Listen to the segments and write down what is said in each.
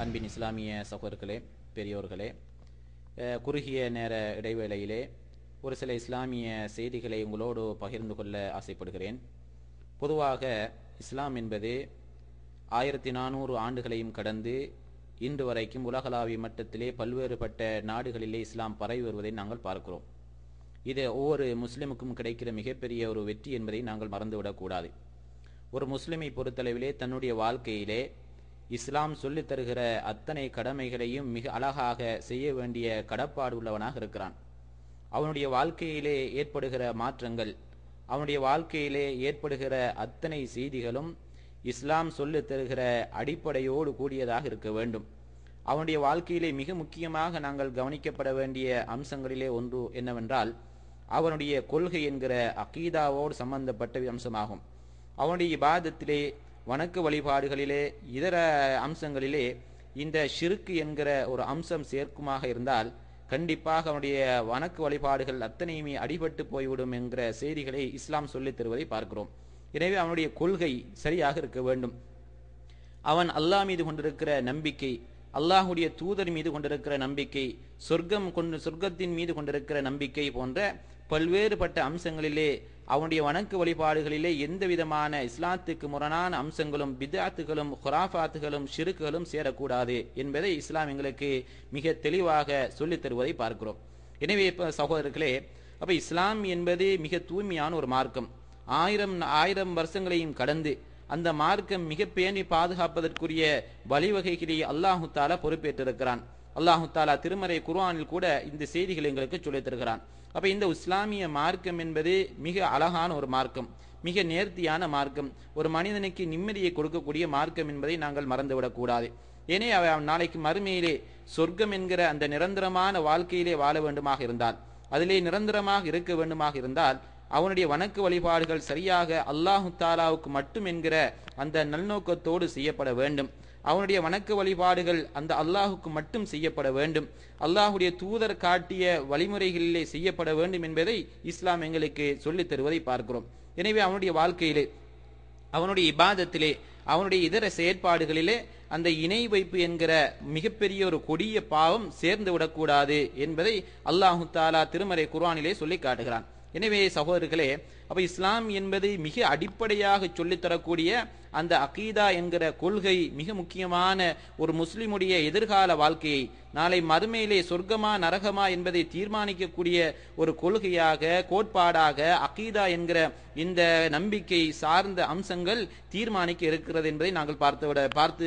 அன்பின் இஸ்லாமிய சகோதரர்களே, பெரியோர்களே, குறுகிய நேர இடைவேளையிலே ஒரு சில இஸ்லாமிய செய்திகளை உங்களோடு பகிர்ந்து கொள்ள ஆசைப்படுகிறேன். பொதுவாக இஸ்லாம் என்பது 1400 ஆண்டுகளையும் கடந்து இன்று வரைக்கும் உலகளாவிய மட்டத்திலே பல்வேறுபட்ட நாடுகளிலே இஸ்லாம் பரவி வருவதை நாங்கள் பார்க்கிறோம். இது ஒவ்வொரு முஸ்லிமுக்கும் கிடைக்கிற மிகப்பெரிய ஒரு வெற்றி என்பதை நாங்கள் மறந்துவிடக்கூடாது. ஒரு முஸ்லிமை பொறுத்தளவிலே தன்னுடைய வாழ்க்கையிலே இஸ்லாம் சொல்லித் தருகிற அத்தனை கடமைகளையும் மிக அழகாக செய்ய வேண்டிய கடப்பாடு உள்ளவனாக இருக்கிறான். அவனுடைய வாழ்க்கையிலே ஏற்படுகிற மாற்றங்கள், அவனுடைய வாழ்க்கையிலே ஏற்படுகிற அத்தனை செய்திகளும் இஸ்லாம் சொல்லித் தருகிற அடிப்படையோடு கூடியதாக இருக்க வேண்டும். அவனுடைய வாழ்க்கையிலே மிக முக்கியமாக நாங்கள் கவனிக்கப்பட வேண்டிய அம்சங்களிலே ஒன்று என்னவென்றால், அவனுடைய கொள்கை என்கிற அகீதாவோடு சம்பந்தப்பட்ட அம்சமாகும். அவனுடைய இபாதத்திலே, வணக்க வழிபாடுகளிலே, இதர அம்சங்களிலே இந்த ஷிர்க் என்கிற ஒரு அம்சம் சேர்க்குமாக இருந்தால் கண்டிப்பாக அவனுடைய வணக்க வழிபாடுகள் அத்தனையுமே அடிபட்டு போய்விடும் என்கிற செய்திகளை இஸ்லாம் சொல்லித் தருவதை பார்க்கிறோம். எனவே அவனுடைய கொள்கை சரியாக இருக்க வேண்டும். அவன் அல்லாஹ் மீது கொண்டிருக்கிற நம்பிக்கை, அல்லாஹுடைய தூதர் மீது கொண்டிருக்கிற நம்பிக்கை, சொர்க்கத்தின் மீது கொண்டிருக்கிற நம்பிக்கை போன்ற பல்வேறுபட்ட அம்சங்களிலே, அவனுடைய வணக்க வழிபாடுகளிலே எந்த விதமான இஸ்லாத்துக்கு முரணான அம்சங்களும், பித்அத்துகளும், குராஃபாத்துகளும், ஷிர்க்குகளும் சேரக்கூடாது என்பதை இஸ்லாம் எங்களுக்கு மிக தெளிவாக சொல்லித் தருவதை பார்க்கிறோம். எனவே சகோதரர்களே, அப்ப இஸ்லாம் என்பது மிக தூய்மையான ஒரு மார்க்கம். ஆயிரம் வருஷங்களையும் கடந்து அந்த மார்க்கம் மிக பேணி பாதுகாப்பதற்குரிய வழிவகைகளை அல்லாஹு தாலா பொறுப்பேற்றிருக்கிறான். அல்லாஹு தாலா திருமறை குர்ஆனில் கூட இந்த செய்திகளை எங்களுக்கு சொல்லித் தருகிறான். அப்ப இந்த இஸ்லாமிய மார்க்கம் என்பது மிக அழகான ஒரு மார்க்கம், மிக நேர்த்தியான மார்க்கம், ஒரு மனிதனுக்கு நிம்மதியை கொடுக்கக்கூடிய மார்க்கம் என்பதை நாங்கள் மறந்துவிடக்கூடாது. ஏனே அவன் நாளைக்கு மறுமையிலே சொர்க்கம் என்கிற அந்த நிரந்தரமான வாழ்க்கையிலே வாழ வேண்டுமாக இருந்தால், அதிலே நிரந்தரமாக இருக்க வேண்டுமாக இருந்தால், அவனுடைய வணக்க வழிபாடுகள் சரியாக அல்லாஹு தாலாவுக்கு மட்டும் என்கிற அந்த நல்நோக்கத்தோடு செய்யப்பட வேண்டும். அவனுடைய வணக்க வழிபாடுகள் அந்த அல்லாஹுக்கு மட்டும் செய்யப்பட வேண்டும். அல்லாஹுடைய தூதர் காட்டிய வழிமுறைகளிலே செய்யப்பட வேண்டும் என்பதை இஸ்லாம் எங்களுக்கு சொல்லித் தருவதை பார்க்கிறோம். எனவே அவனுடைய வாழ்க்கையிலே, அவனுடைய இபாதத்திலே, அவனுடைய இதர செயற்பாடுகளிலே அந்த இணை வைப்பு என்கிற மிகப்பெரிய ஒரு கொடிய பாவம் சேர்ந்து விடக்கூடாது என்பதை அல்லாஹு தாலா திருமறை குர்ஆனிலே சொல்லி காட்டுகிறான். எனவே சகோதரர்களே, அப்ப இஸ்லாம் என்பது மிக அடிப்படையாக சொல்லித்தரக்கூடிய அந்த அகீதா என்கிற கொள்கை மிக முக்கியமான ஒரு முஸ்லிமுடைய எதிர்கால வாழ்க்கையை, நாளை மறுமையிலே சொர்க்கமா நரகமா என்பதை தீர்மானிக்கக்கூடிய ஒரு கொள்கையாக, கோட்பாடாக அகீதா என்கிற இந்த நம்பிக்கை சார்ந்த அம்சங்கள் தீர்மானிக்க இருக்கிறது என்பதை நாங்கள் பார்த்து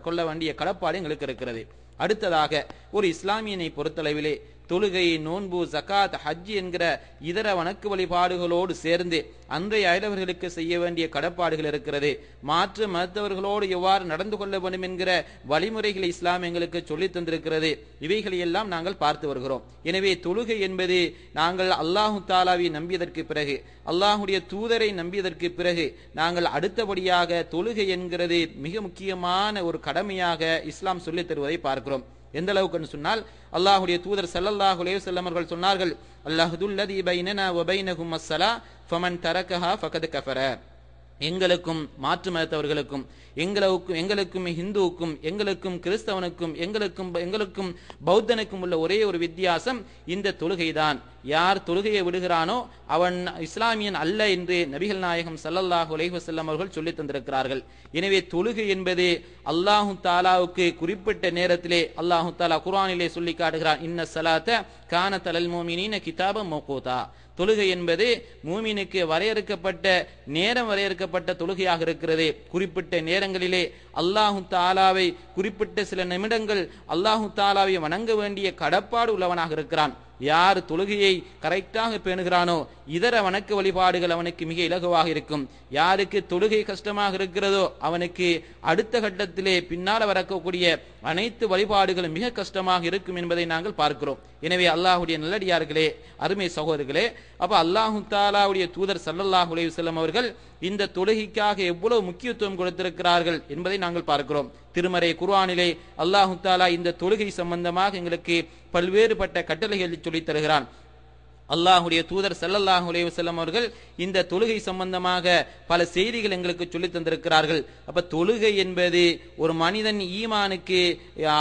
கொள்ள வேண்டிய கடப்பாடு எங்களுக்கு இருக்கிறது. அடுத்ததாக ஒரு இஸ்லாமியனை பொறுத்தளவிலே தொழுகை, நோன்பு, ஜகாத், ஹஜ் என்கிற இதர வணக்க வழிபாடுகளோடு சேர்ந்து அன்றைய அயலவர்களுக்கு செய்ய வேண்டிய கடப்பாடுகள் இருக்கிறது. மாற்று மதத்தவர்களோடு எவ்வாறு நடந்து கொள்ள வேண்டும் என்கிற வழிமுறைகளை இஸ்லாம் எங்களுக்கு சொல்லித் தந்திருக்கிறது. இவைகளை எல்லாம் நாங்கள் பார்த்து வருகிறோம். எனவே தொழுகை என்பது நாங்கள் அல்லாஹு தாலாவை நம்பியதற்கு பிறகு, அல்லாஹுடைய தூதரை நம்பியதற்கு பிறகு நாங்கள் அடுத்தபடியாக தொழுகை என்கிறது மிக முக்கியமான ஒரு கடமையாக இஸ்லாம் சொல்லித் தருவதை பார்க்கிறோம். எந்த அளவுக்கு சொன்னால், அல்லாஹுடைய தூதர் ஸல்லல்லாஹு அலைஹி வஸல்லம் அவர்கள் சொன்னார்கள், அல்லாஹுல்லதி பைனனா வ பைனஹும் அஸ்ஸலா ஃபமன் தரக்கஹா ஃபகத் கஃபர. எங்களுக்கும் மாற்று மதத்தவர்களுக்கும், எங்களுக்கும் ஹிந்துவுக்கும், எங்களுக்கும் கிறிஸ்தவனுக்கும், எங்களுக்கும் பௌத்தனுக்கும் உள்ள ஒரே ஒரு வித்தியாசம் இந்த தொழுகைதான். யார் தொழுகையை விடுகிறானோ அவன் இஸ்லாமியன் அல்ல என்று நபிகள் நாயகம் ஸல்லல்லாஹு அலைஹி வஸல்லம் அவர்கள் சொல்லித் தந்திருக்கிறார்கள். எனவே தொழுகை என்பது அல்லாஹு தாலாவுக்கு குறிப்பிட்ட நேரத்திலே அல்லாஹு தாலா குர்ஆனிலே சொல்லி காட்டுகிறான், இன்ன ஸலாத்த கானத் அலல் முஃமினீன கிதாபம் மௌகூதா. தொழுகை என்பது மூமினுக்கு வரையறுக்கப்பட்ட நேரம், வரையறுக்கப்பட்ட தொழுகையாக இருக்கிறது. குறிப்பிட்ட நேரங்களிலே அல்லாஹு தாலாவை, குறிப்பிட்ட சில நிமிடங்கள் அல்லாஹு தாலாவை வணங்க வேண்டிய கடப்பாடு உள்ளவனாக இருக்கிறான். யார் தொழுகையை கரெக்டாக பேணுகிறானோ இதர வணக்க வழிபாடுகள் அவனுக்கு மிக இலகுவாக இருக்கும். யாருக்கு தொழுகை கஷ்டமாக இருக்கிறதோ அவனுக்கு அடுத்த கட்டத்திலே பின்னால் வரக்கூடிய அனைத்து வழிபாடுகளும் மிக கஷ்டமாக இருக்கும் என்பதை நாங்கள் பார்க்கிறோம். எனவே அல்லாஹுடைய நல்லடியார்களே, அருமை சகோதரர்களே, அப்ப அல்லாஹு தாலாவுடைய தூதர் ஸல்லல்லாஹு அலைஹி வஸல்லம் அவர்கள் இந்த தொழுகைக்காக எவ்வளவு முக்கியத்துவம் கொடுத்திருக்கிறார்கள் என்பதை நாங்கள் பார்க்கிறோம். திருமறை குர்ஆனிலே அல்லாஹு தாலா இந்த தொழுகை சம்பந்தமாக எங்களுக்கு பல்வேறுபட்ட கட்டளைகளை சொல்லித் தருகிறான். அல்லாஹுடைய தூதர் ஸல்லல்லாஹு அலைஹி வஸல்லம் அவர்கள் இந்த தொழுகை சம்பந்தமாக பல செய்திகள் எங்களுக்கு சொல்லி தந்திருக்கிறார்கள். அப்ப தொழுகை என்பது ஒரு மனிதன் ஈமானுக்கு,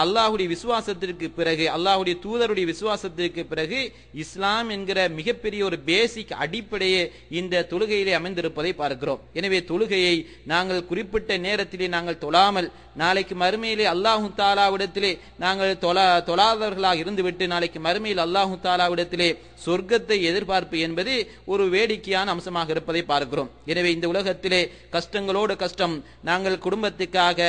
அல்லாஹுடைய விசுவாசத்திற்கு பிறகு, அல்லாஹுடைய தூதருடைய விசுவாசத்திற்கு பிறகு இஸ்லாம் என்கிற மிகப்பெரிய ஒரு பேசிக் அடிப்படையே இந்த தொழுகையிலே அமைந்திருப்பதை பார்க்கிறோம். எனவே தொழுகையை நாங்கள் குறிப்பிட்ட நேரத்திலே நாங்கள் தொழாமல் நாளைக்கு மறுமையிலே அல்லாஹு தாலாவிடத்திலே நாங்கள் தொழாதவர்களாக இருந்துவிட்டு நாளைக்கு மறுமையில் அல்லாஹு தாலாவிடத்திலே சொர்க்கத்தை எதிர்பார்ப்பு என்பது ஒரு வேடிக்கையான அம்சமாக இருப்பதை பார்க்கிறோம். எனவே இந்த உலகத்திலே கஷ்டங்களோடு கஷ்டம், நாங்கள் குடும்பத்துக்காக,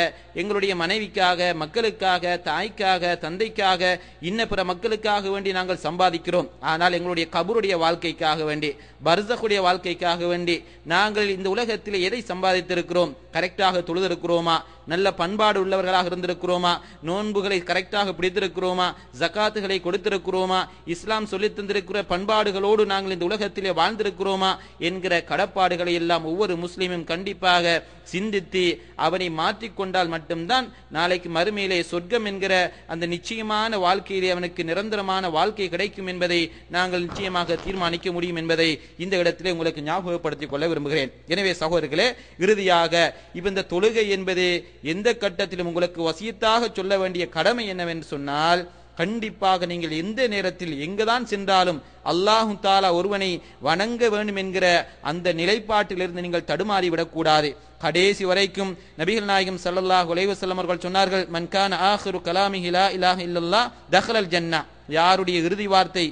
எங்களுடைய மனைவிக்காக, மக்களுக்காக, தாய்க்காக, தந்தைக்காக, இன்ன பிற மக்களுக்காக வேண்டி நாங்கள் சம்பாதிக்கிறோம். ஆனால் எங்களுடைய கபருடைய வாழ்க்கைக்காக வேண்டி, பர்சகுடைய வாழ்க்கைக்காக வேண்டி நாங்கள் இந்த உலகத்திலே எதை சம்பாதித்திருக்கிறோம்? கரெக்டாக தொழுதிருக்கிறோமா? நல்ல பண்பாடு உள்ளவர்களாக இருந்திருக்கிறோமா? நோன்புகளை கரெக்டாக பிடித்திருக்கிறோமா? ஜகாத்துகளை கொடுத்திருக்கிறோமா? இஸ்லாம் சொல்லி தந்திருக்கிற பண்பாடுகளோடு நாங்கள் இந்த உலகத்திலே வாழ்ந்திருக்கிறோமா என்கிற கடப்பாடுகளை எல்லாம் ஒவ்வொரு முஸ்லிமும் கண்டிப்பாக சிந்தித்து அவனை மாற்றிக்கொண்டால் மட்டும்தான் நாளைக்கு மறுமையிலே சொர்க்கம் என்கிற அந்த நிச்சயமான வாழ்க்கையிலே அவனுக்கு நிரந்தரமான வாழ்க்கை கிடைக்கும் என்பதை நாங்கள் நிச்சயமாக தீர்மானிக்க முடியும் என்பதை இந்த இடத்திலே உங்களுக்கு ஞாபகப்படுத்திக் கொள்ள விரும்புகிறேன். எனவே சகோதரர்களே, இறுதியாக இப்ப இந்த தொழுகை என்பது எந்த கட்டத்திலும் உங்களுக்கு வசியத்தாக சொல்ல வேண்டிய கடமை என்னவென்று சொன்னால், கண்டிப்பாக நீங்கள் எந்த நேரத்தில் எங்குதான் சென்றாலும் அல்லாஹு தாலா ஒருவனை வணங்க வேண்டும் என்கிற அந்த நிலைப்பாட்டிலிருந்து நீங்கள் தடுமாறிவிடக்கூடாது. கடைசி வரைக்கும் நபிகள் நாயகம் ஸல்லல்லாஹு அலைஹி வஸல்லம் அவர்கள் சொன்னார்கள், மன் கான ஆகிரு கலாமிஹி லா இலாஹ இல்லல்லாஹ் தஹலல் ஜன்னah. யாருடைய இறுதி வார்த்தை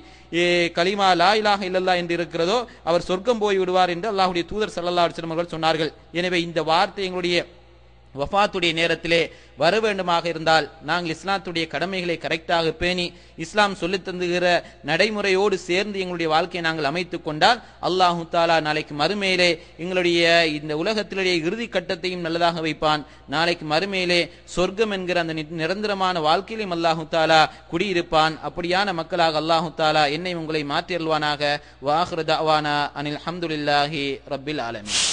கலிமா லா இலாஹ இல்லல்லாஹ் என்று இருக்கிறதோ அவர் சொர்க்கம் போய் விடுவார் என்று அல்லாஹ்வுடைய தூதர் ஸல்லல்லாஹு அலைஹி வஸல்லம் அவர்கள் சொன்னார்கள். எனவே இந்த வார்த்தை எங்களுடைய வஃபாத்துடைய நேரத்திலே வர வேண்டுமாக இருந்தால் நாங்கள் இஸ்லாத்துடைய கடமைகளை கரெக்டாக பேணி இஸ்லாம் சொல்லித் தந்துகிற நடைமுறையோடு சேர்ந்து எங்களுடைய வாழ்க்கையை நாங்கள் அமைத்துக் கொண்டால் அல்லாஹு தாலா நாளைக்கு மறுமையிலே எங்களுடைய இந்த உலகத்திலேயே இறுதி கட்டத்தையும் நல்லதாக வைப்பான். நாளைக்கு மறுமையிலே சொர்க்கம் என்கிற அந்த நிரந்தரமான வாழ்க்கையிலும் அல்லாஹு தாலா குடியிருப்பான். அப்படியான மக்களாக அல்லாஹு தாலா என்னை உங்களை மாற்றி அல்வானாக. வாஹிரு தஅவானா அனில் ஹம்துலில்லாஹி ரப்பில் ஆலமீன்.